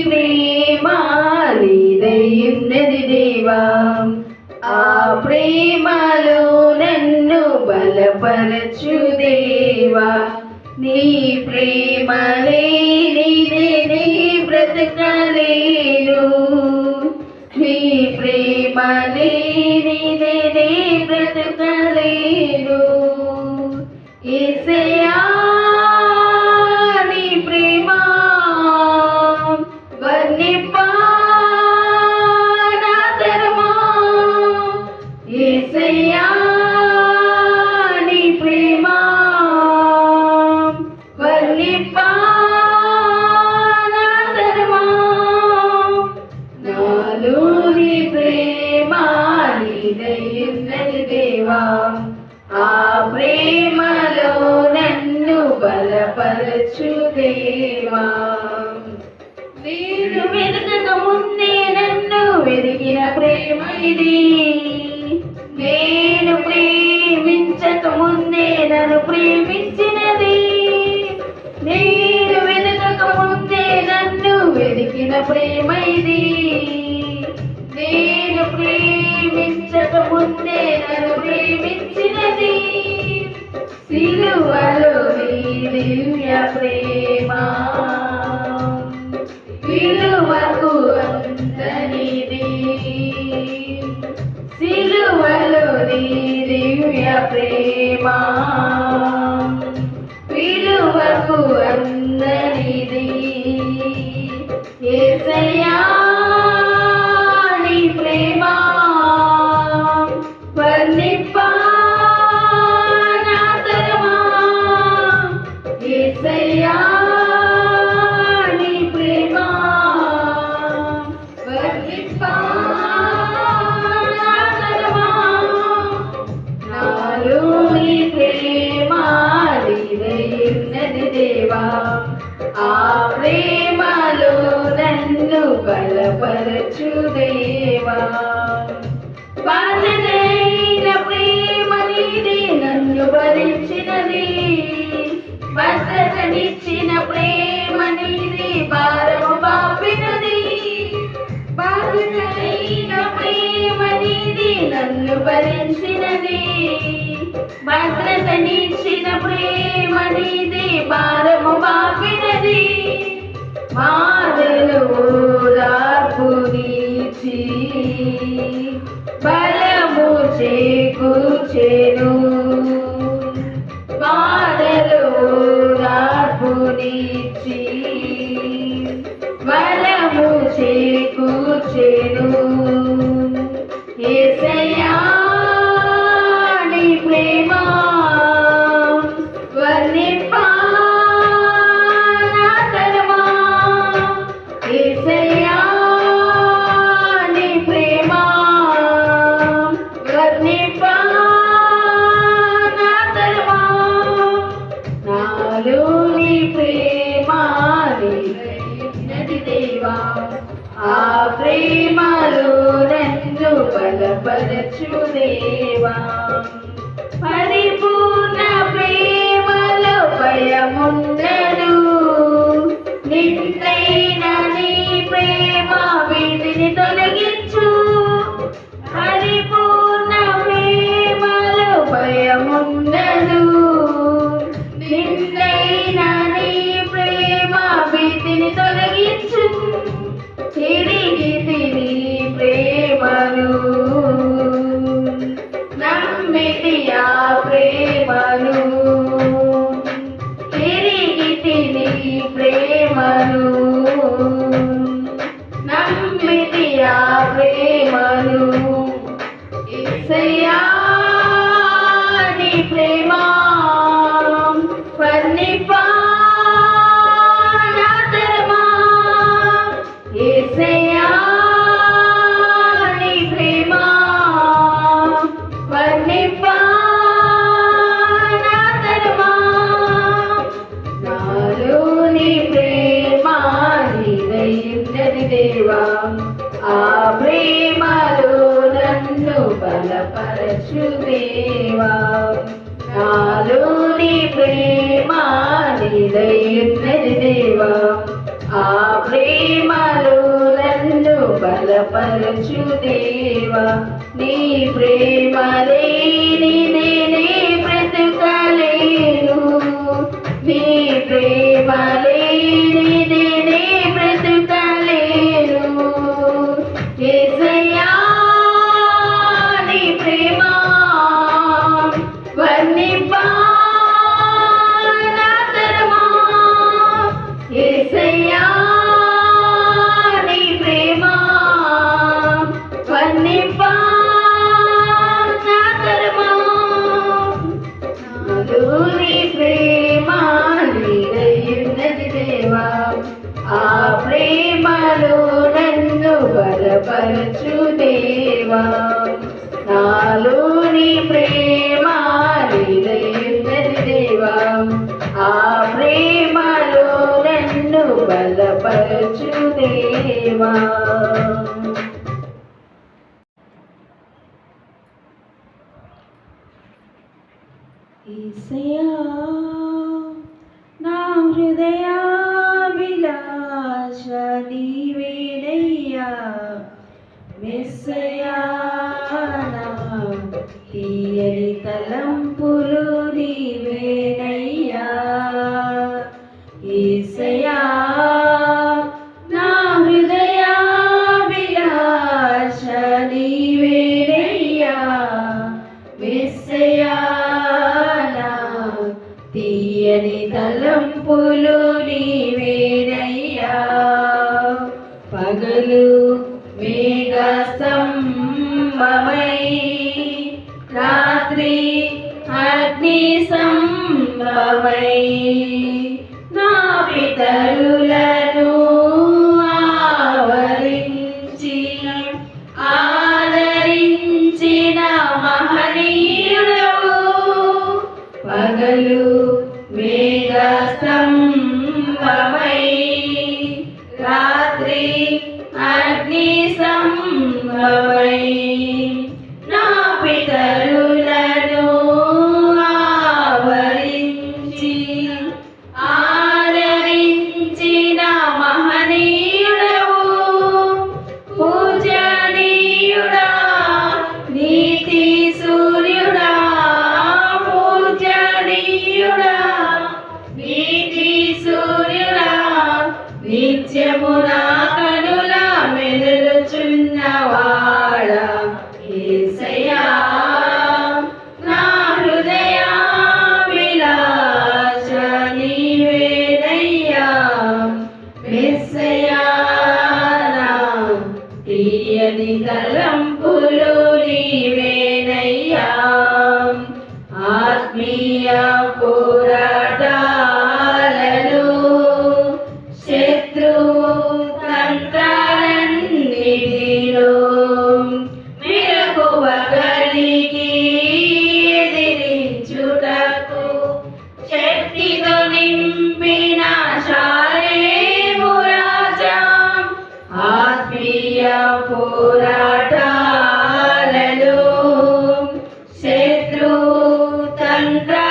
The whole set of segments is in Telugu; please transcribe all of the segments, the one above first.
ప్రేమ నీదయున్నది దేవా, ఆ ప్రేమలో నన్ను బలపరచు దేవా. నీ ప్రేమ లేనిదే బ్రతకలేను, నీ ప్రేమ లేనిదే బ్రతకలేను. యేసయ్యా నీ ప్రేమ వర్ణింపా నా తరమా. యేసయ్యా నీ ప్రేమ వర్ణింపా నా తరమా. నాలో నీ ప్రేమ నీదయున్నది దేవా, ఆ ప్రేమలో నన్ను బలపరచు దేవా. నేను వెతకక ముందే నన్ను వెతికిన ప్రేమ ఇది, నేను ప్రేమించక ముందే నన్ను ప్రేమించినది. నేను వెతకక ముందే నన్ను వెతికిన ప్రేమ ఇది, నేను ప్రేమించక ముందే నన్ను ప్రేమించినది. సిలువలో నీ దివ్య ప్రేమ విలువకు అందనిది, సిలువలో నీ దివ్య ప్రేమ విలువకు అందనిది. యేసయ్యా నీ ప్రేమ వర్ణింపా నా తరమా. యేసయ్యా నీ ప్రేమ వర్ణింపా నా తరమా. నాలో నీ ప్రేమ నీదయున్నది దేవా, ఆ ప్రేమలో నన్ను బలపరచు దేవా. బాధ్యతైన ప్రేమ నీది నన్ను భరించినది, భద్రతనిచ్చిన ప్రేమ నీది భారము పాపినది. బాధ్యతైన ప్రేమ నీది నన్ను భరించినది, భద్రతనిచ్చిన ప్రేమ నీది భారము పాపినది. మాదలు ఓదార్పునిచ్చి బలము చేకూర్చెను, మాదలు ఓదార్పునిచ్చి బలము చేకూర్చెను. యేసయ్యా నీ ప్రేమ వర్ణింపా నా తరమా. యేసయ్యా నీ ప్రేమ వర్ణింపా నా తరమా. నాలో నీ ప్రేమ నీదయున్నది దేవా, ఆ ప్రేమలో నన్ను బలపరచు దేవా. పరిపూర్ణ ప్రేమలో భయముండదు, నిండైన నీ ప్రేమ వీటిని తొలగించు. పరిపూర్ణ ప్రేమలో భయముండదు, నిండైన నీ ప్రేమ వీటిని తొలగించు. తిరిగి తిని ప్రేమను నమ్మితి ఆ ప్రేమను, తిరిగి తిని ప్రేమను నమ్మితి ఆ ప్రేమను. యేసయ్యా నీ ప్రేమ వర్ణింపా నా తరమా. యేసయ్యా నీ ప్రేమ వర్ణింపా నా తరమా. నాలో నీ ప్రేమ నీదయున్నది దేవా, ఆ ప్రేమలో నన్ను బలపరచు దేవా. నాలో నీ ప్రేమ నీదయున్నది దేవా, ఆ ప్రేమలో బలపరచు దేవా. నీ ప్రేమ లేనిదే నే బ్రతుకలేను, నీ ప్రేమ లేనిదే నే బ్రతుకలేను. యేసయ్యా నీ ప్రేమ వర్ణింపా నా తరమా. యేసయ్యా నీ ప్రేమ వర్ణింపా నా తరమా. నాలో నీ ప్రేమ నీదయున్నది దేవా, ఆ ప్రేమలో నన్ను బలపరచు దేవా. నాలో నీ ప్రేమ నీదయున్నది దేవా, ఆ ప్రేమలో నన్ను బలపరచు దేవా. యేసయ్యా నా హృదయాభిలాష నీవేనయ్యా, మెస్సయ్యా నా తీయని తలంపులు నీవేనయ్యా. యేసయ్యా నా హృదయాభిలాష నీవేనయ్యా, మెస్సయ్యా నా తీయని తలంపులు నీవేనయ్యా. పగలు మేఘస్తంభమై, రాత్రి అగ్ని సంభమై, నా పితరులను ఆవరించి ఆదరించిన మహనీయుడవు. పగలు మేఘస్తంభమై, రాత్రి అగ్ని సంభమై, నా పితరులను ఆవరించి ఆదరించిన మహనీయుడవు. పూజనీయుడా నీతి సూర్యుడా, పూజనీయుడా నీతి సూర్యుడా, నిత్యము నా కనుల మెదులుచున్నవాడా. యేసయ్యా నా హృదయాభిలాష నీవేనయ్యా, మెస్సయ్యా నా తీయని తలంపులు నీవేనయ్యా. ఆత్మీయ పోరాటాలను శత్రువు తంత్రాలన్నిటిలో మెలకువ కలిగి ఎదిరించుటకు శక్తితో నింపిన శాలేము రాజా. ఆత్మీయ పోరాటాలలో శత్రువు తంత్రాలన్నిటిలో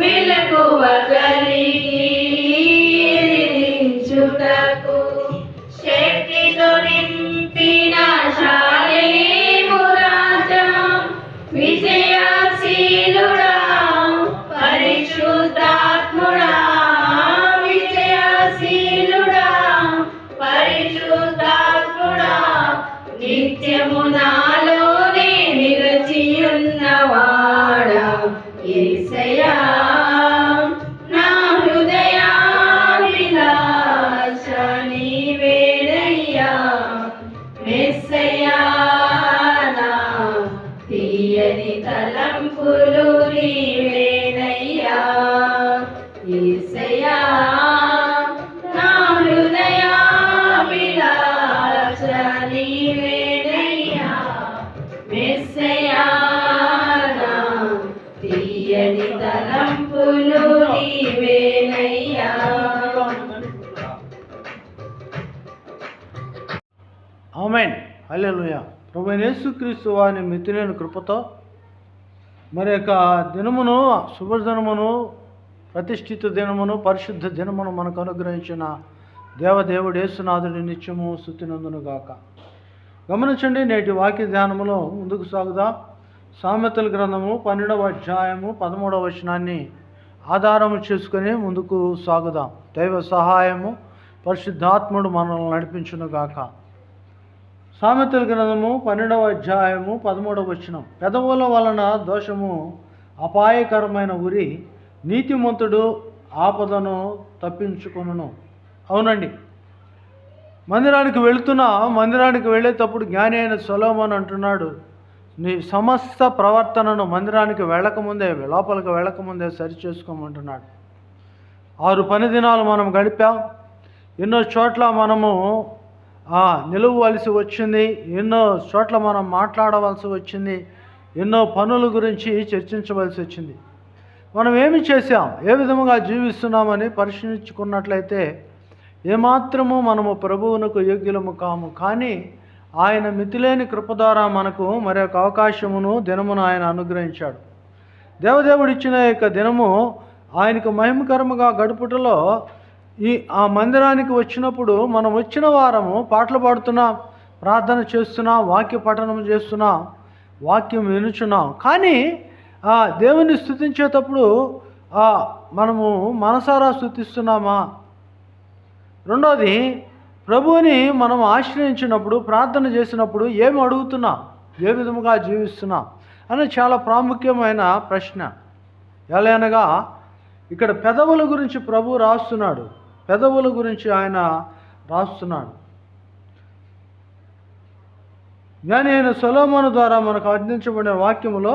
మెలకువ కలిగి ఎదిరించుటకు శక్తితో నింపిన శాలేము రాజా. విజయశీలుడా పరిశుద్ధాత్ముడా, విజయశీలుడా పరిశుద్ధాత్ముడా, నిత్యము నాలోనే నిలిచియున్నవాడా. యేసయ్యా నా హృదయాభిలాష నీవేనయ్యా, మెస్సయ్యా నా తీయని తలంపులు నీవేనయ్యా. యేసయ్యా నా హృదయాభిలాష నీవేనయ్యా, మెస్సయ్యా నా తీయని తలంపులు నీవేనయ్యా. ఆమేన్. హల్లెలూయా. ప్రభువైన యేసుక్రీస్తు వారి మితిలేని కృపతో మరి యొక్క దినమును, శుభదినమును, ప్రతిష్ఠిత దినమును, పరిశుద్ధ దినమును మనకు అనుగ్రహించిన దేవదేవుడు యేసునాథుడి నిత్యము స్తుతినందును గాక. గమనించండి, నేటి వాక్య ధ్యానములో ముందుకు సాగుదాం. సామెతల గ్రంథము 12వ అధ్యాయము 13వ వచనాన్ని ఆధారము చేసుకొని ముందుకు సాగుదాం. దైవ సహాయము, పరిశుద్ధాత్ముడు మనల్ని నడిపించును గాక. సామెతల గ్రంథము 12వ అధ్యాయము 13వ వచనం. పెదవుల వలన దోషము అపాయకరమైన ఉరి, నీతిమంతుడు ఆపదను తప్పించుకొనును. అవునండి, మందిరానికి వెళ్ళేటప్పుడు జ్ఞాని అయిన సొలొమోను అంటున్నాడు, నీ సమస్త ప్రవర్తనను మందిరానికి లోపలికి వెళ్ళకముందే సరి చేసుకోమంటున్నాడు. 6 పని దినాలు మనం గడిపాం. ఎన్నో చోట్ల మనము నిలవవలసి వచ్చింది, ఎన్నో చోట్ల మనం మాట్లాడవలసి వచ్చింది, ఎన్నో పనుల గురించి చర్చించవలసి వచ్చింది. మనం ఏమి చేశాం, ఏ విధముగా జీవిస్తున్నామని పరిశీలించుకున్నట్లయితే ఏమాత్రము మనము ప్రభువునకు యోగ్యులము కాము. కానీ ఆయన మితిలేని కృప ద్వారా మనకు మరొక అవకాశమును, దినమును ఆయన అనుగ్రహించాడు. దేవదేవుడిచ్చిన యొక్క దినము ఆయనకు మహిమకరముగా గడుపుటలో ఆ మందిరానికి వచ్చినప్పుడు మనం వచ్చిన వారము పాటలు పాడుతున్నాం, ప్రార్థన చేస్తున్నాం, వాక్య పఠనం చేస్తున్నాం, వాక్యం వినుచున్నాం. కానీ దేవుని స్తుతించేటప్పుడు మనము మనసారా స్తుతిస్తున్నామా? రెండోది, ప్రభువుని మనం ఆశ్రయించినప్పుడు, ప్రార్థన చేసినప్పుడు ఏమి అడుగుతున్నాం, ఏ విధముగా జీవిస్తున్నాం అని చాలా ప్రాముఖ్యమైన ప్రశ్న. ఎలాగనగా ఇక్కడ పెదవుల గురించి ప్రభు రాస్తున్నాడు, పెదవుల గురించి ఆయన రాస్తున్నాడు. జ్ఞాని అయిన సొలొమోను ద్వారా మనకు అందించబడిన వాక్యములో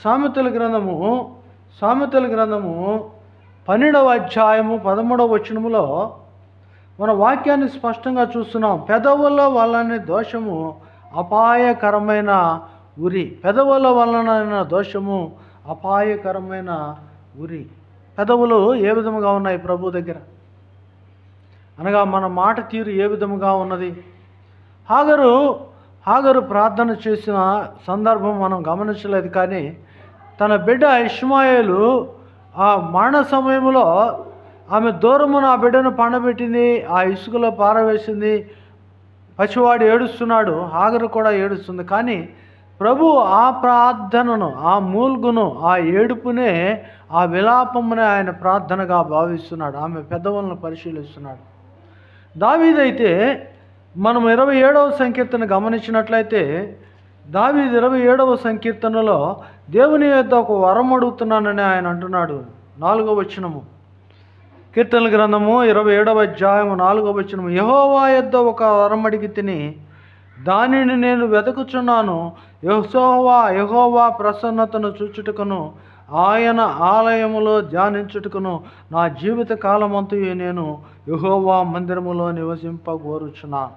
సామెతల గ్రంథము 12వ అధ్యాయము 13వ వచనములో మన వాక్యాన్ని స్పష్టంగా చూస్తున్నాం. పెదవుల వలన దోషము అపాయకరమైన ఉరి. పెదవుల వలన దోషము అపాయకరమైన ఉరి. పెదవులు ఏ విధముగా ఉన్నాయి ప్రభు దగ్గర అనగా మన మాట తీరు ఏ విధముగా ఉన్నది? హాగరు ప్రార్థన చేసిన సందర్భం మనం గమనించలేదు. కానీ తన బిడ్డ ఇష్మాయేలు ఆ మరణ సమయంలో ఆమె దూరమున ఆ బిడ్డను పండబెట్టింది, ఆ ఇసుకలో పారవేసింది. పసివాడు ఏడుస్తున్నాడు, హాగరు కూడా ఏడుస్తుంది. కానీ ప్రభు ఆ ప్రార్థనను, ఆ మూల్గును, ఆ ఏడుపునే, ఆ విలాపమునే ఆయన ప్రార్థనగా భావిస్తున్నాడు. ఆమె పెదవులను పరిశీలిస్తున్నాడు. దావీదైతే మనం 27వ సంకీర్తన గమనించినట్లయితే, దావీదు 27వ సంకీర్తనలో దేవుని యొద్ద ఒక వరం అడుగుతున్నానని ఆయన అంటున్నాడు. 4వ వచనము, కీర్తనల గ్రంథము 27వ అధ్యాయము 4వ వచనము. యెహోవా యొద్ద ఒక వరం అడిగి తిని దానిని నేను వెతుకుచున్నాను. యెహోవా ప్రసన్నతను చూచుటకును ఆయన ఆలయములో ధ్యానించుటకును నా జీవిత కాలమంతయు నేను యెహోవా మందిరములో నివసింపగోరుచున్నాను.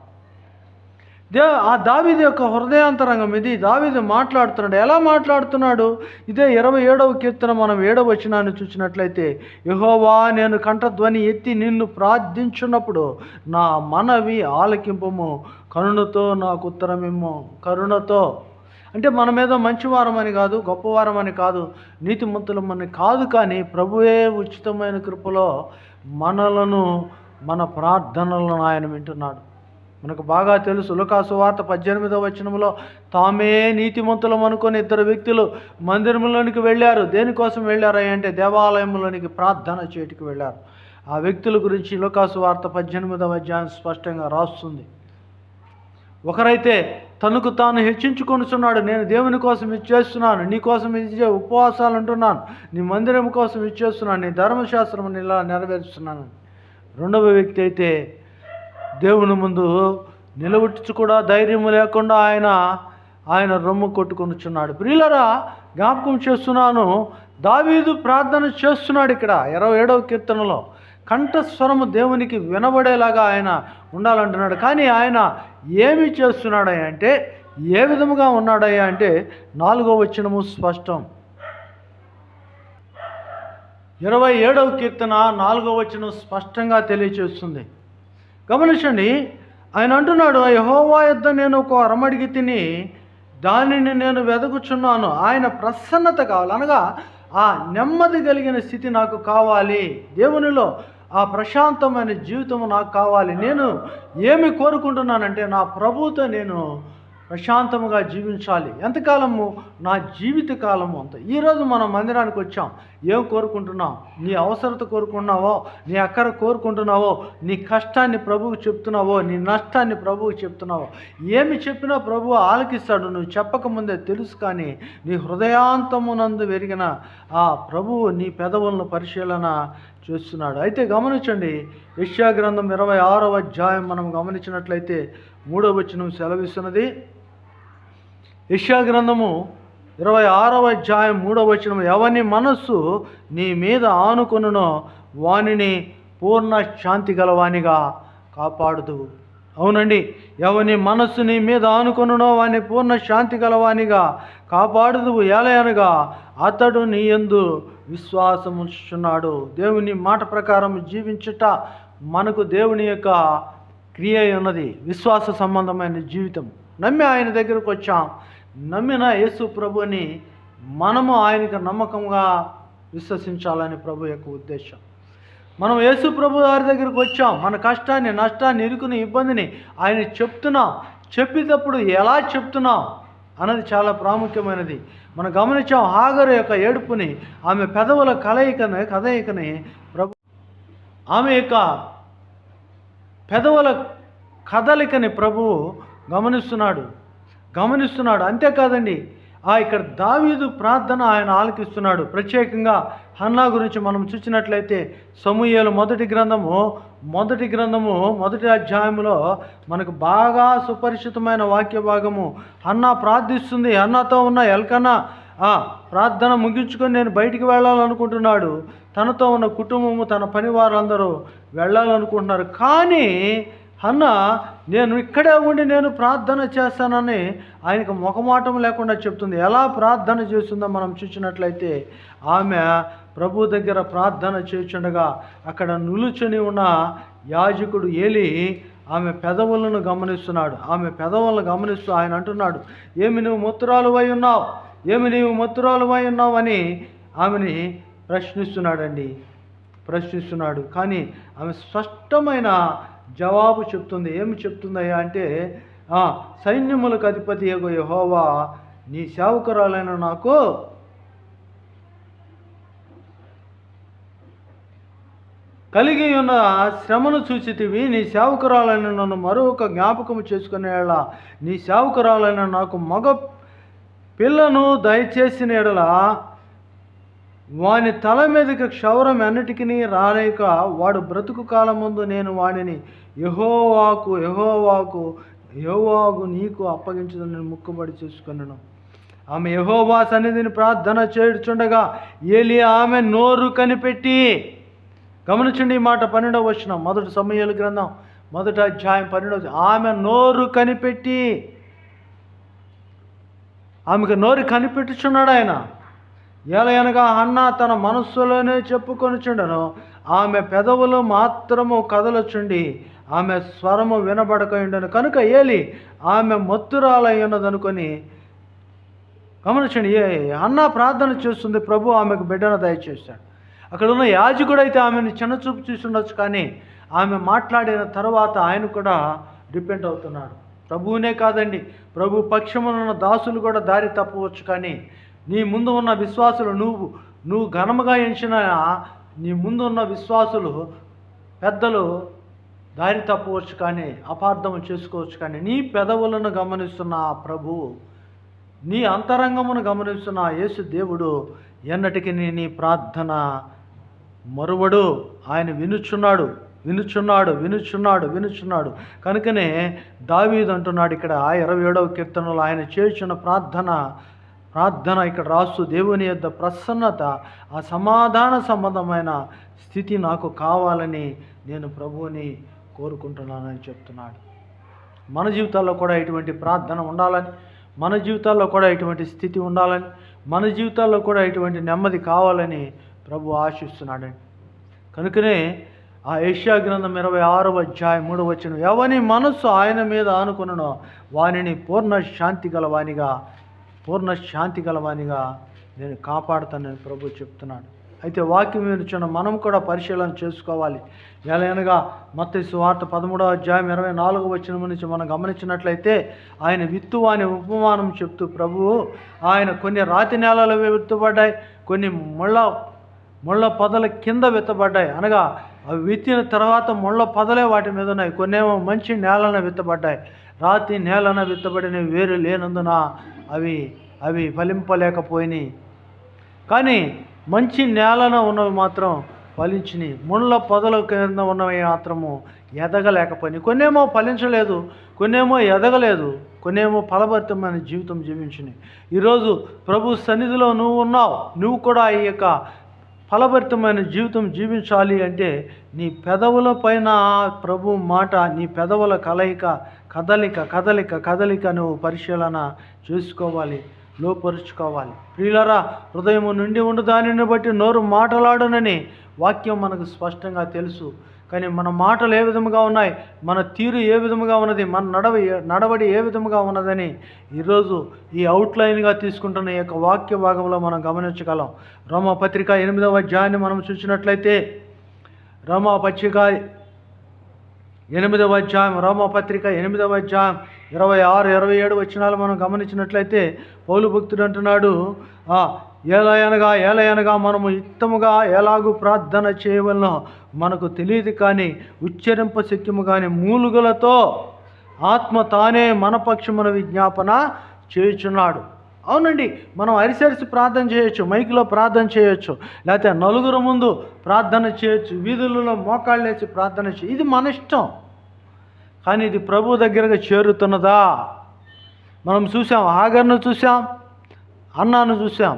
ఆ దావీదు యొక్క హృదయాంతరంగం ఇది. దావీదు మాట్లాడుతున్నాడు. ఎలా మాట్లాడుతున్నాడు? ఇదే 27వ కీర్తన మనం 7వ వచనాన్ని చూసినట్లయితే, యెహోవా, నేను కంఠధ్వని ఎత్తి నిన్ను ప్రార్థించున్నప్పుడు నా మనవి ఆలకింపము, కరుణతో నాకు ఉత్తరమిమ్ము. కరుణతో అంటే మన మీద మంచివారమని కాదు, గొప్పవారమని కాదు, నీతిమంతులమని కాదు. కానీ ప్రభువే ఉచితమైన కృపలో మన ప్రార్థనలను ఆయన వింటున్నాడు. మనకు బాగా తెలుసు, లూకా సువార్త 18వ వచనంలో తామే నీతిమంతులం అనుకొని 2 వ్యక్తులు మందిరంలోనికి వెళ్ళారు. దేనికోసం వెళ్ళారు అంటే దేవాలయంలోనికి ప్రార్థన చేయటికి వెళ్ళారు. ఆ వ్యక్తుల గురించి లూకా సువార్త 18వ అధ్యాయం స్పష్టంగా రాస్తుంది. ఒకరైతే తనకు తాను హెచ్చించుకొనుచున్నాడు, నేను దేవుని కోసం ఇచ్చేస్తున్నాను, నీ కోసం ఇచ్చే ఉపవాసాలు ఉంటున్నాను, నీ మందిరం కోసం ఇచ్చేస్తున్నాను, నీ ధర్మశాస్త్రం ఇలా నెరవేరుస్తున్నాను. రెండవ వ్యక్తి అయితే దేవుని ముందు నిలబెట్టుచు కూడా ధైర్యం లేకుండా ఆయన రొమ్ము కొట్టుకొనుచున్నాడు. ప్రియులరా, జ్ఞాపకం చేస్తున్నాను, దావీదు ప్రార్థన చేస్తున్నాడు. ఇక్కడ 27వ కీర్తనలో కంఠస్వరము దేవునికి వినబడేలాగా ఆయన ఉండాలంటున్నాడు. కానీ ఆయన ఏమి చేస్తున్నాడయ్యా అంటే, ఏ విధముగా ఉన్నాడయ్యా అంటే 4వ వచనము స్పష్టం. 27వ కీర్తన 4వ వచనం స్పష్టంగా తెలియచేస్తుంది. గమనించండి, ఆయన అంటున్నాడు, యెహోవా యొద్ద నేను ఒక వరం అడిగి తిని దానిని నేను వెతుకుచున్నాను. ఆయన ప్రసన్నత కావాలి, అనగా ఆ నెమ్మది కలిగిన స్థితి నాకు కావాలి. దేవునిలో ఆ ప్రశాంతమైన జీవితం నాకు కావాలి. నేను ఏమి కోరుకుంటున్నానంటే నా ప్రభువుతో నేను ప్రశాంతముగా జీవించాలి. ఎంతకాలము? నా జీవిత కాలము అంత. ఈరోజు మనం మందిరానికి వచ్చాం, ఏం కోరుకుంటున్నావు? నీ అవసరత కోరుకుంటున్నావో, నీ అక్కర కోరుకుంటున్నావో, నీ కష్టాన్ని ప్రభువుకి చెప్తున్నావో, నీ నష్టాన్ని ప్రభువుకి చెప్తున్నావో? ఏమి చెప్పినా ప్రభువు ఆలకిస్తాడు. నువ్వు చెప్పకముందే తెలుసు. కానీ నీ హృదయాంతమునందు వెరిగిన ఆ ప్రభువు నీ పెదవులను పరిశీలన చేస్తున్నాడు. అయితే గమనించండి, యెషయా గ్రంథం 26వ అధ్యాయం మనం గమనించినట్లయితే 3వ వచనం సెలవిస్తున్నది. యెషయా గ్రంథము 26వ అధ్యాయం 3వ వచనం, ఎవని మనస్సు నీ మీద ఆనుకొనునో వానిని పూర్ణ శాంతి గలవానిగా కాపాడుదు. అవునండి, ఎవని మనస్సు నీ మీద ఆనుకొనునో వాని పూర్ణ శాంతి గలవానిగా కాపాడుదు. ఏలయనగా అతడు నీ యందు విశ్వాసముంచుచున్నాడు. దేవుని మాట ప్రకారం జీవించుట మనకు దేవుని యొక్క క్రియ ఉన్నది, విశ్వాస సంబంధమైన జీవితం. నమ్మి ఆయన దగ్గరకు వచ్చాం. నమ్మిన యేసు ప్రభుని మనము ఆయనకు నమ్మకంగా విశ్వసించాలని ప్రభు యొక్క ఉద్దేశం. మనం యేసు ప్రభు వారి దగ్గరికి వచ్చాం. మన కష్టాన్ని, నష్టాన్ని, ఇరుకుని, ఇబ్బందిని ఆయన చెప్తున్నాం. చెప్పేటప్పుడు ఎలా చెప్తున్నాం అన్నది చాలా ప్రాముఖ్యమైనది. మనం గమనించాం హాగరు యొక్క ఏడుపుని, ఆమె పెదవుల కదయికని ప్రభు, ఆమె యొక్క పెదవుల కదలికని ప్రభువు గమనిస్తున్నాడు. అంతేకాదండి, ఇక్కడ దావీదు ప్రార్థన ఆయన ఆలకిస్తున్నాడు. ప్రత్యేకంగా హన్నా గురించి మనం చూసినట్లయితే సమూయేలు మొదటి గ్రంథము మొదటి అధ్యాయంలో మనకు బాగా సుపరిచితమైన వాక్య భాగము. హన్నా ప్రార్థిస్తుంది. హన్నాతో ఉన్న ఎల్కన్నా ప్రార్థన ముగించుకొని నేను బయటికి వెళ్ళాలనుకుంటున్నాడు. తనతో ఉన్న కుటుంబము, తన పని వారందరూ వెళ్ళాలనుకుంటున్నారు. కానీ హన్నా నేను ఇక్కడే ఉండి నేను ప్రార్థన చేస్తానని ఆయనకు ముఖమాటం లేకుండా చెప్తుంది. ఎలా ప్రార్థన చేస్తుందో మనం చూసినట్లయితే ఆమె ప్రభు దగ్గర ప్రార్థన చేస్తుండగా అక్కడ నిలుచుని ఉన్న యాజకుడు ఏలి ఆమె పెదవులను గమనిస్తున్నాడు. ఆమె పెదవులను గమనిస్తూ ఆయన అంటున్నాడు, ఏమి నువ్వు మత్తురాలువై ఉన్నావు అని ఆమెని ప్రశ్నిస్తున్నాడు. కానీ ఆమె స్పష్టమైన జవాబు చెప్తుంది. ఏమి చెప్తుందయ్యా అంటే, సైన్యములకు అధిపతి యెహోవా నీ సేవకురాలైన నాకు కలిగి ఉన్న శ్రమను చూచితివి. నీ సేవకురాలైన నన్ను మరొక జ్ఞాపకము చేసుకునే ఎడల నీ సేవకురాలైన నాకు మగ పిల్లను దయచేసిన ఎడల వాని తల మీదకి క్షౌరం ఎన్నటికి రాలేక వాడు బ్రతుకు కాలం ముందు నేను వాడిని యెహోవాకు నీకు అప్పగించదని నేను ముక్కుబడి చేసుకున్నాను. ఆమె యెహోవా సన్నిధిని ప్రార్థన చేయుచుండగా ఏలి ఆమె నోరు కనిపెట్టి, గమనించండి ఈ మాట 12వ వచనం, మొదటి సమూయేలు గ్రంథం 1వ అధ్యాయం 12వ, ఆమె నోరు కనిపెట్టి, ఆమెకు నోరు కనిపెట్టుచున్నాడు ఆయన. ఎలయనగా హన్నా తన మనస్సులోనే చెప్పుకొనుచుండెను, ఆమె పెదవులు మాత్రము కదలచుండి ఆమె స్వరము వినబడకుండెను కనుక ఏలి ఆమె మత్తురాలై ఉన్నదనుకొని. గమనించండి, హన్నా ప్రార్థన చేస్తుంది, ప్రభు ఆమెకు బిడ్డను దయచేశాడు. అక్కడ ఉన్న యాజకుడు అయితే ఆమెను చిన్నచూపు చూస్తుండొచ్చు, కానీ ఆమె మాట్లాడిన తర్వాత ఆయన కూడా డిపెండ్ అవుతున్నాడు. ప్రభువునే కాదండి, ప్రభు పక్షమునున్న దాసులు కూడా దారి తప్పవచ్చు. కానీ నీ ముందు ఉన్న విశ్వాసులు, నువ్వు ఘనముగా ఎంచిన నీ ముందు ఉన్న విశ్వాసులు పెద్దలు దారి తప్పవచ్చు, కానీ అపార్థం చేసుకోవచ్చు. కానీ నీ పెదవులను గమనిస్తున్న ఆ ప్రభువు, నీ అంతరంగమును గమనిస్తున్న యేసు దేవుడు ఎన్నటికీ నీ ప్రార్థన మరువడు. ఆయన వినుచున్నాడు. కనుకనే దావీదు అంటున్నాడు ఇక్కడ 27వ కీర్తనలో, ఆయన చేసిన ప్రార్థన ఇక్కడ రాస్తూ, దేవుని యొద్ద ప్రసన్నత, ఆ సమాధాన సంబంధమైన స్థితి నాకు కావాలని నేను ప్రభువుని కోరుకుంటున్నానని చెప్తున్నాడు. మన జీవితాల్లో కూడా ఇటువంటి ప్రార్థన ఉండాలని, మన జీవితాల్లో కూడా ఇటువంటి స్థితి ఉండాలని, మన జీవితాల్లో కూడా ఇటువంటి నెమ్మది కావాలని ప్రభు ఆశిస్తున్నాడండి. కనుకనే ఆ యెషయా గ్రంథం 26వ అధ్యాయం 3వ వచనం, ఎవని మనస్సు ఆయన మీద ఆనుకొనునో వానిని పూర్ణ శాంతి గలవానిగా నేను కాపాడుతానని ప్రభు చెప్తున్నాడు. అయితే వాక్యం వినుచున్న మనం కూడా పరిశీలన చేసుకోవాలి. ఎలాగనగా మత్తయి సువార్త 13వ అధ్యాయం 24వ వచనం నుంచి మనం గమనించినట్లయితే ఆయన విత్తువాని ఉపమానం చెప్తూ ప్రభువు ఆయన కొన్ని రాతి నేలలు విత్తబడ్డాయి, కొన్ని ముళ్ళ పొదల కింద విత్తబడ్డాయి. అనగా అవి విత్తిన తర్వాత ముళ్ళ పొదలే వాటి మీద ఉన్నాయి. కొన్నేమో మంచి నేలన విత్తబడ్డాయి. రాతి నేలన విత్తబడిన వేరు లేనందున అవి ఫలింపలేకపోయినాయి. కానీ మంచి నేలన ఉన్నవి మాత్రం ఫలించినాయి. ముళ్ళ పొదల కింద ఉన్నవి మాత్రము ఎదగలేకపోయినాయి. కొన్నేమో ఫలించలేదు, కొన్నేమో ఎదగలేదు, కొన్నేమో ఫలభరితమైన జీవితం జీవించినాయి. ఈరోజు ప్రభు సన్నిధిలో నువ్వు ఉన్నావు. నువ్వు కూడా ఈ యొక్క ఫలభరితమైన జీవితం జీవించాలి అంటే నీ పెదవుల పైన ప్రభు మాట, నీ పెదవుల కదలిక నువ్వు పరిశీలన చేసుకోవాలి, లోపరుచుకోవాలి. ప్రియులారా, హృదయము నుండి ఉండు దానిని బట్టి నోరు మాటలాడునని వాక్యం మనకు స్పష్టంగా తెలుసు. కానీ మన మాటలు ఏ విధముగా ఉన్నాయి, మన తీరు ఏ విధముగా ఉన్నది, మన నడవడి ఏ విధముగా ఉన్నదని ఈరోజు ఈ అవుట్లైన్గా తీసుకుంటున్న ఈ యొక్క వాక్య భాగంలో మనం గమనించగలం. రోమాపత్రిక 8వ అధ్యాయాన్ని మనం చూసినట్లయితే రోమాపత్రిక 8వ అధ్యాయం 26, 27 వచనాలు మనం గమనించినట్లయితే పౌలు భక్తుడు అంటున్నాడు, ఏలయనగా మనము యుక్తముగా ఎలాగూ ప్రార్థన చేయవలనో మనకు తెలియదు, కానీ ఉచ్చరింప శక్యము కానీ మూలుగులతో ఆత్మ తానే మన పక్షమున విజ్ఞాపన చేయుచున్నాడు. అవునండి, మనం అరిసరిసి ప్రార్థన చేయొచ్చు, మైకులో ప్రార్థన చేయొచ్చు, లేకపోతే నలుగురు ముందు ప్రార్థన చేయొచ్చు, వీధులలో మోకాళ్ళేసి ప్రార్థన చేయొచ్చు. ఇది మన ఇష్టం. కానీ ఇది ప్రభు దగ్గరగా చేరుతున్నదా? మనం చూసాం, హాగర్ను చూసాం, అన్నాను చూసాం.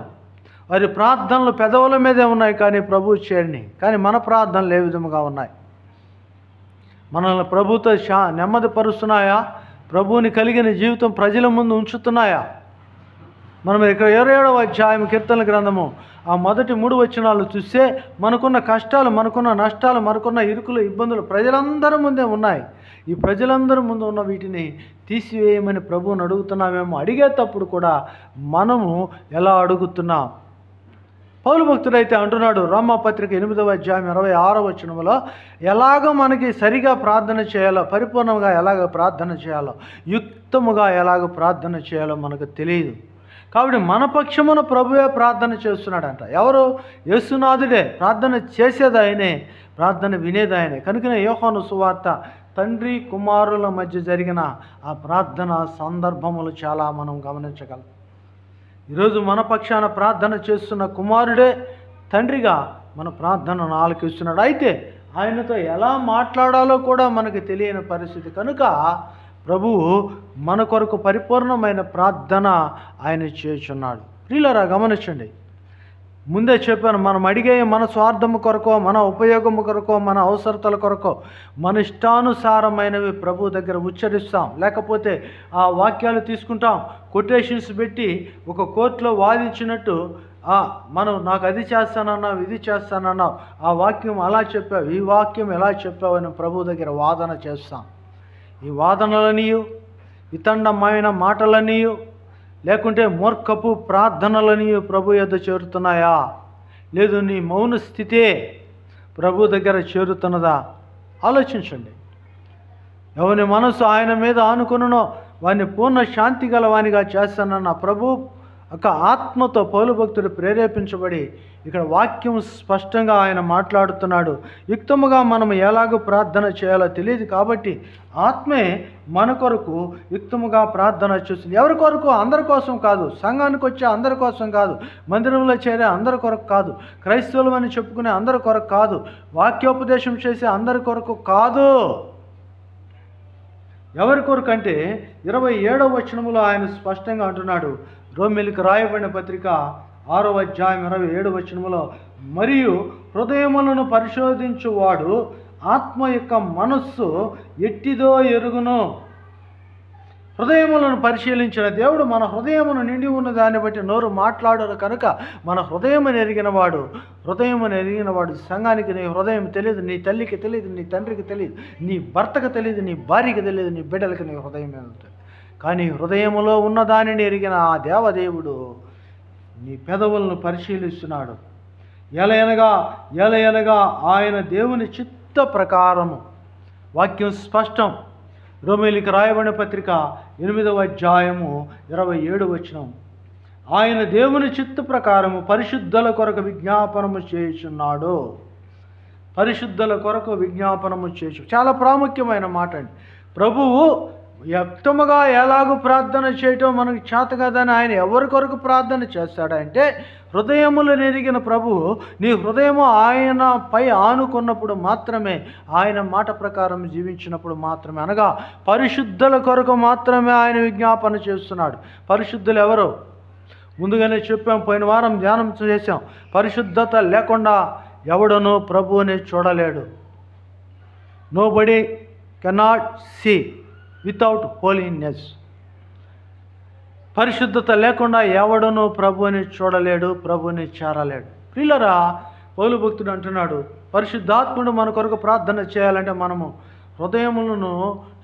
వారి ప్రార్థనలు పెదవుల మీదే ఉన్నాయి, కానీ ప్రభువు చేరిని. కానీ మన ప్రార్థనలు ఏ విధముగా ఉన్నాయి? మనల్ని ప్రభుతో నెమ్మది పరుస్తున్నాయా? ప్రభువుని కలిగిన జీవితం ప్రజల ముందు ఉంచుతున్నాయా? మనం ఇక్కడ 27వ అధ్యాయం కీర్తనల గ్రంథము ఆ మొదటి 3 వచనాలు చూస్తే మనకున్న కష్టాలు, మనకున్న నష్టాలు, మనకున్న ఇరుకులు, ఇబ్బందులు ప్రజలందరి ముందే ఉన్నాయి. ఈ ప్రజలందరి ముందు ఉన్న వీటిని తీసివేయమని ప్రభువుని అడుగుతున్నామేమో. అడిగేటప్పుడు కూడా మనము ఎలా అడుగుతున్నాం? పౌలు భక్తుడైతే అంటున్నాడు రోమాపత్రిక 8వ అధ్యాయం 26వ వచనంలో, ఎలాగ మనకి సరిగా ప్రార్థన చేయాలో, పరిపూర్ణంగా ఎలాగ ప్రార్థన చేయాలో, యుక్తముగా ఎలాగ ప్రార్థన చేయాలో మనకు తెలియదు. కాబట్టి మన పక్షమున ప్రభువే ప్రార్థన చేస్తున్నాడంట. ఎవరు? యేసునాథుడే. ప్రార్థన చేసేది ఆయనే, ప్రార్థన వినేది ఆయనే. కనుకనే యోహాను సువార్త తండ్రి కుమారుల మధ్య జరిగిన ఆ ప్రార్థన సందర్భములు చాలా మనం గమనించగలం. ఈరోజు మన పక్షాన ప్రార్థన చేస్తున్న కుమారుడే తండ్రిగా మన ప్రార్థనను ఆలకిస్తున్నాడు. అయితే ఆయనతో ఎలా మాట్లాడాలో కూడా మనకు తెలియని పరిస్థితి. కనుక ప్రభువు మన కొరకు పరిపూర్ణమైన ప్రార్థన ఆయన చేయుచున్నాడు. ప్రియులారా, గమనించండి, ముందే చెప్పాను, మనం అడిగే మన స్వార్థము కొరకో, మన ఉపయోగము కొరకో, మన అవసరతల కొరకో, మన ఇష్టానుసారమైనవి ప్రభు దగ్గర ఉచ్చరిస్తాం. లేకపోతే ఆ వాక్యాలు తీసుకుంటాం, కొటేషన్స్ పెట్టి ఒక కోర్టులో వాదించినట్టు, మనం నాకు అది చేస్తానన్నావు, ఇది చేస్తానన్నావు, ఆ వాక్యం అలా చెప్పావు, ఈ వాక్యం ఎలా చెప్పావు అని ప్రభు దగ్గర వాదన చేస్తాం. ఈ వాదనలనియు, వితండమైన మాటలనియు, లేకుంటే మూర్ఖపు ప్రార్థనలనియు ప్రభు యొద్ద చేరుతున్నాయా? లేదు నీ మౌన స్థితే ప్రభు దగ్గర చేరుతున్నదా? ఆలోచించండి. ఎవరి మనసు ఆయన మీద ఆనుకున్ననో వాడిని పూర్ణ శాంతి గల వానిగా చేస్తానన్న ప్రభు ఒక ఆత్మతో పౌలు భక్తుడు ప్రేరేపించబడి ఇక్కడ వాక్యం స్పష్టంగా ఆయన మాట్లాడుతున్నాడు. యుక్తముగా మనం ఎలాగో ప్రార్థన చేయాలో తెలియదు కాబట్టి ఆత్మే మన కొరకు యుక్తముగా ప్రార్థన చేస్తుంది. ఎవరి కొరకు? అందరి కోసం కాదు, సంఘానికి వచ్చే అందరి కోసం కాదు, మందిరంలో చేరే అందరి కొరకు కాదు, క్రైస్తవులు అని చెప్పుకునే అందరి కొరకు కాదు, వాక్యోపదేశం చేసే అందరి కొరకు కాదు. ఎవరి కొరకు అంటే 27వ వచనములో ఆయన స్పష్టంగా అంటున్నాడు. రోమీయులకు రాయబడిన పత్రిక 6వ అధ్యాయం 27వ వచనములో, మరియు హృదయములను పరిశోధించువాడు ఆత్మ యొక్క మనస్సు ఎట్టిదో ఎరుగును. హృదయములను పరిశీలించిన దేవుడు మన హృదయమును నిండి ఉన్న దాన్ని బట్టి నోరు మాట్లాడరు. కనుక మన హృదయమును ఎరిగినవాడు సంఘానికి నీ హృదయం తెలియదు, నీ తల్లికి తెలియదు, నీ తండ్రికి తెలియదు, నీ భర్తకు తెలియదు, నీ భార్యకి తెలియదు, నీ బిడ్డలకి నీ హృదయం ఉంటుంది. కానీ హృదయములో ఉన్న దానిని ఎరిగిన ఆ దేవదేవుడు నీ పెదవులను పరిశీలిస్తున్నాడు. ఎలయనగా ఆయన దేవుని చిత్త ప్రకారము. వాక్యం స్పష్టం. రోమీయులకు రాయబడిన పత్రిక 8వ అధ్యాయము 27వ వచనం. ఆయన దేవుని చిత్త ప్రకారము పరిశుద్ధుల కొరకు విజ్ఞాపనము చేయుచున్నాడు. పరిశుద్ధుల కొరకు విజ్ఞాపనము చేసు. చాలా ప్రాముఖ్యమైన మాట అండి. ప్రభువు వ్యక్తముగా ఎలాగూ ప్రార్థన చేయటం మనకు చేత కదని ఆయన ఎవరి కొరకు ప్రార్థన చేస్తాడంటే, హృదయములు నెరిగిన ప్రభువు నీ హృదయము ఆయన పై ఆనుకున్నప్పుడు మాత్రమే, ఆయన మాట ప్రకారం జీవించినప్పుడు మాత్రమే, అనగా పరిశుద్ధుల కొరకు మాత్రమే ఆయన విజ్ఞాపన చేస్తున్నాడు. పరిశుద్ధులు ఎవరు? ముందుగానే చెప్పాం, పోయిన వారం ధ్యానం చేశాం. పరిశుద్ధత లేకుండా ఎవడనూ ప్రభువుని చూడలేడు. Nobody cannot see without holiness. పరిశుద్ధత లేకుండా ఎవడనూ ప్రభువుని చూడలేడు, ప్రభువుని చేరలేడు. ప్రియులరా, పౌలు భక్తుడు అంటున్నాడు, పరిశుద్ధాత్ముడు మన కొరకు ప్రార్థన చేయాలంటే మనము హృదయములను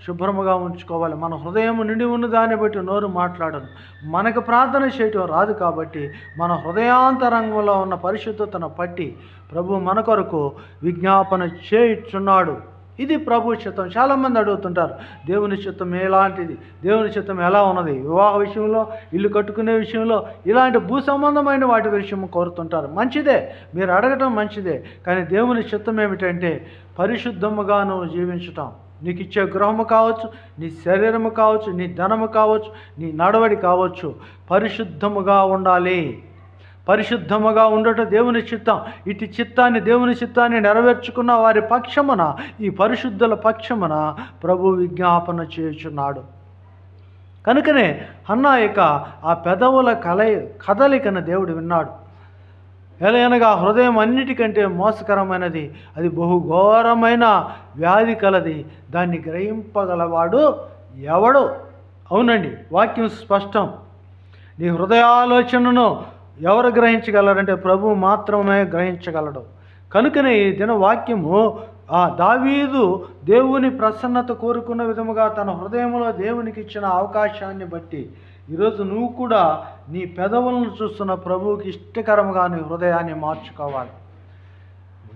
శుభ్రముగా ఉంచుకోవాలి. మన హృదయము నిండి ఉన్న దాన్ని బట్టి నోరు మాట్లాడను. మనకు ప్రార్థన చేయటం రాదు కాబట్టి మన హృదయాంతరంగంలో ఉన్న పరిశుద్ధతను పట్టి ప్రభు మన కొరకు విజ్ఞాపన చేయుచున్నాడు. ఇది ప్రభు చిత్తం. చాలామంది అడుగుతుంటారు, దేవుని చిత్తం ఎలాంటిది, దేవుని చిత్తం ఎలా ఉన్నది, వివాహ విషయంలో, ఇల్లు కట్టుకునే విషయంలో, ఇలాంటి భూ సంబంధమైన వాటి విషయం కోరుతుంటారు. మంచిదే, మీరు అడగటం మంచిదే. కానీ దేవుని చిత్తం ఏమిటంటే పరిశుద్ధముగా నువ్వు జీవించటం. నీకు ఇచ్చే గృహము కావచ్చు, నీ శరీరము కావచ్చు, నీ ధనము కావచ్చు, నీ నడవడి కావచ్చు, పరిశుద్ధముగా ఉండాలి. పరిశుద్ధముగా ఉండట దేవుని చిత్తం. ఇటు చిత్తాన్ని, దేవుని చిత్తాన్ని నెరవేర్చుకున్న వారి పక్షమున, ఈ పరిశుద్ధుల పక్షమున ప్రభు విజ్ఞాపన చేయుచున్నాడు. కనుకనే హన్నా యొక్క ఆ పెదవుల కదలికను దేవుడు విన్నాడు. ఎలయనగా హృదయం అన్నిటికంటే మోసకరమైనది, అది బహుఘోరమైన వ్యాధి కలది, దాన్ని గ్రహింపగలవాడు ఎవడు? అవునండి, వాక్యం స్పష్టం. నీ హృదయాలోచనను ఎవరు గ్రహించగలరంటే ప్రభువు మాత్రమే గ్రహించగలడు. కనుకనే ఈ దిన వాక్యము దావీదు దేవుని ప్రసన్నత కోరుకున్న విధముగా తన హృదయంలో దేవునికి ఇచ్చిన అవకాశాన్ని బట్టి ఈరోజు నువ్వు కూడా నీ పెదవులను చూస్తున్న ప్రభువుకి ఇష్టకరముగా నీ హృదయాన్ని మార్చుకోవాలి.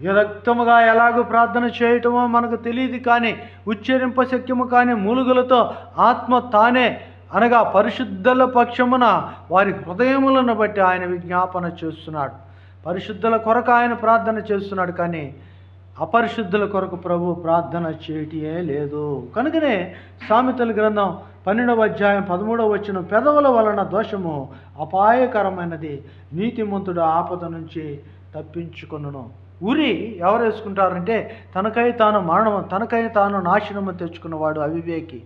విరక్తముగా ఎలాగో ప్రార్థన చేయటమో మనకు తెలియదు, కానీ ఉచ్చరింపశక్యము కానీ మూలుగులతో ఆత్మ తానే, అనగా పరిశుద్ధుల పక్షమున వారి హృదయములను బట్టి ఆయన విజ్ఞాపన చేస్తున్నాడు. పరిశుద్ధుల కొరకు ఆయన ప్రార్థన చేస్తున్నాడు, కానీ అపరిశుద్ధుల కొరకు ప్రభు ప్రార్థన చేయటే లేదు. కనుకనే సామెతల గ్రంథం 12వ అధ్యాయం 13వ వచనం, పెదవుల వలన దోషము అపాయకరమైనది, నీతిమంతుడు ఆపద నుంచి తప్పించుకొనును. ఉరి ఎవరు వేసుకుంటారంటే తనకై తాను నాశనము తెచ్చుకున్నవాడు అవివేకి.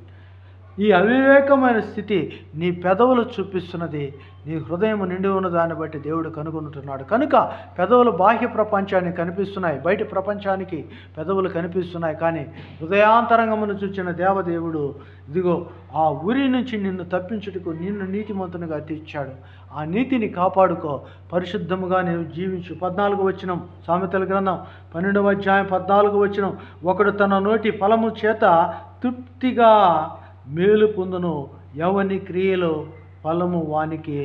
ఈ అవివేకమైన స్థితి నీ పెదవులు చూపిస్తున్నది. నీ హృదయం నిండి ఉన్న దాన్ని బట్టి దేవుడు కనుగొంటున్నాడు. కనుక పెదవులు బాహ్య ప్రపంచానికి కనిపిస్తున్నాయి, బయట ప్రపంచానికి పెదవులు కనిపిస్తున్నాయి, కానీ హృదయాంతరంగమును చూచిన దేవదేవుడు ఇదిగో ఆ ఉరి నుంచి నిన్ను తప్పించుటకు నిన్ను నీతిమంతునిగా తీర్చాడు. ఆ నీతిని కాపాడుకో, పరిశుద్ధముగా నీవు జీవించు. 14వ వచనం, సామెతల గ్రంథం 12వ అధ్యాయం 14వ వచనం, ఒకడు తన నోటి ఫలము చేత తృప్తిగా మేలు పొందును, ఎవని క్రియలో ఫలము వానికి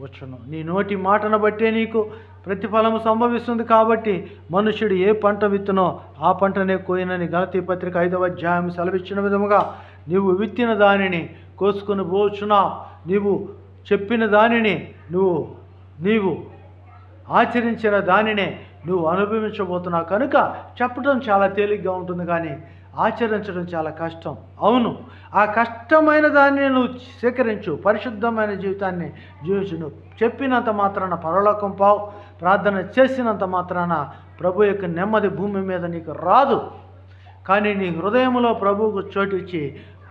వచ్చును. నీ నోటి మాటను బట్టే నీకు ప్రతిఫలము సంభవిస్తుంది. కాబట్టి మనుషుడు ఏ పంట విత్తునో ఆ పంటనే కోయినని గలతీ పత్రిక 5వ అధ్యాయం సెలవిచ్చిన విధముగా నీవు విత్తిన దానిని కోసుకొని పోచున్నావు. నీవు చెప్పిన దానిని నీవు ఆచరించిన దానినే నువ్వు అనుభవించబోతున్నావు. కనుక చెప్పడం చాలా తేలిగ్గా ఉంటుంది, కానీ ఆచరించడం చాలా కష్టం. అవును, ఆ కష్టమైన దాన్ని నువ్వు స్వీకరించు, పరిశుద్ధమైన జీవితాన్ని జీవించు. నువ్వు చెప్పినంత మాత్రాన పరలోకం పావు, ప్రార్థన చేసినంత మాత్రాన ప్రభు యొక్క నెమ్మది భూమి మీద నీకు రాదు. కానీ నీ హృదయంలో ప్రభువుకు చోటు ఇచ్చి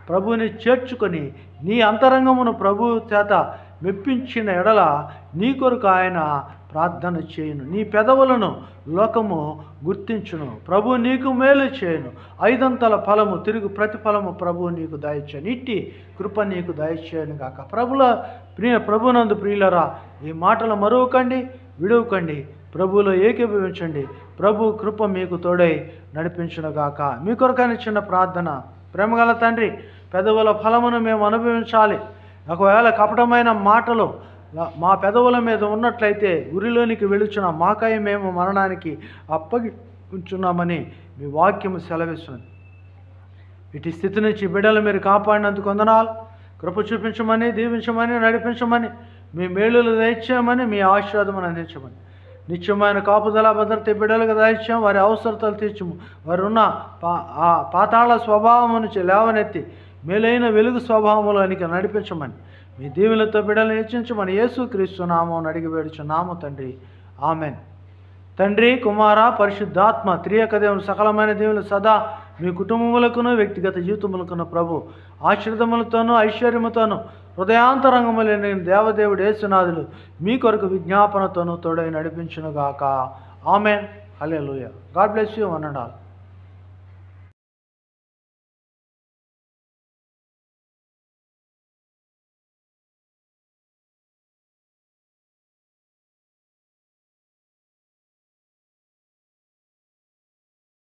ప్రభువుని చేర్చుకొని నీ అంతరంగమును ప్రభువు చేత మెప్పించిన ఎడల నీ కొరకు ఆయన ప్రార్థన చేయును. నీ పెదవులను లోకము గుర్తించును. ప్రభు నీకు మేలు చేయును. 5 ఫలము తిరుగు ప్రతిఫలము ప్రభువు నీకు దయచేయను. ఇట్టి కృప నీకు దయచేయను గాక. ప్రభునందు ప్రియులరా, ఈ మాటలు మరువకండి, విడవకండి, ప్రభువులో ఏకీభవించండి. ప్రభు కృప మీకు తోడై నడిపించును గాక. మీ కొరకైన చిన్న ప్రార్థన. ప్రేమగల తండ్రి, పెదవుల ఫలమును మేము అనుభవించాలి. ఒకవేళ కపటమైన మాటలు మా పెదవుల మీద ఉన్నట్లయితే ఉరిలోనికి వెళుచున్న మాకై మేము మరణానికి అప్పగించున్నామని మీ వాక్యము సెలవిస్తుంది. ఇటు స్థితి నుంచి బిడ్డలు మీరు కాపాడినందుకు వందనాలు. కృప చూపించమని, దీవించమని, నడిపించమని, మీ మేలులు దయచేయమని, మీ ఆశీర్వాదమును అందించమని, నిత్యమైన కాపుదల భద్రత బిడ్డలకు దయచేయం. వారి అవసరతలు తీర్చము. వారు ఉన్న పాతాళ స్వభావం నుంచి లేవనెత్తి మేలైన వెలుగు స్వభావంలోనికి నడిపించమని, మీ దీవులతో బిడ్డలను హెచ్చించమని యేసుక్రీస్తు నామమున అడిగి వేడుచున్నాము తండ్రి. ఆమెన్. తండ్రి, కుమార, పరిశుద్ధాత్మ త్రియక దేవుని సకలమైన దేవుని సదా మీ కుటుంబములకును వ్యక్తిగత జీవితములకును ప్రభు ఆశీర్వదములతోనూ ఐశ్వర్యముతోనూ హృదయాంతరంగములైన దేవదేవుడు యేసునాథులు మీ కొరకు విజ్ఞాపనతోనూ తోడై నడిపించునుగాక. Amen. Hallelujah. God bless you. One and all.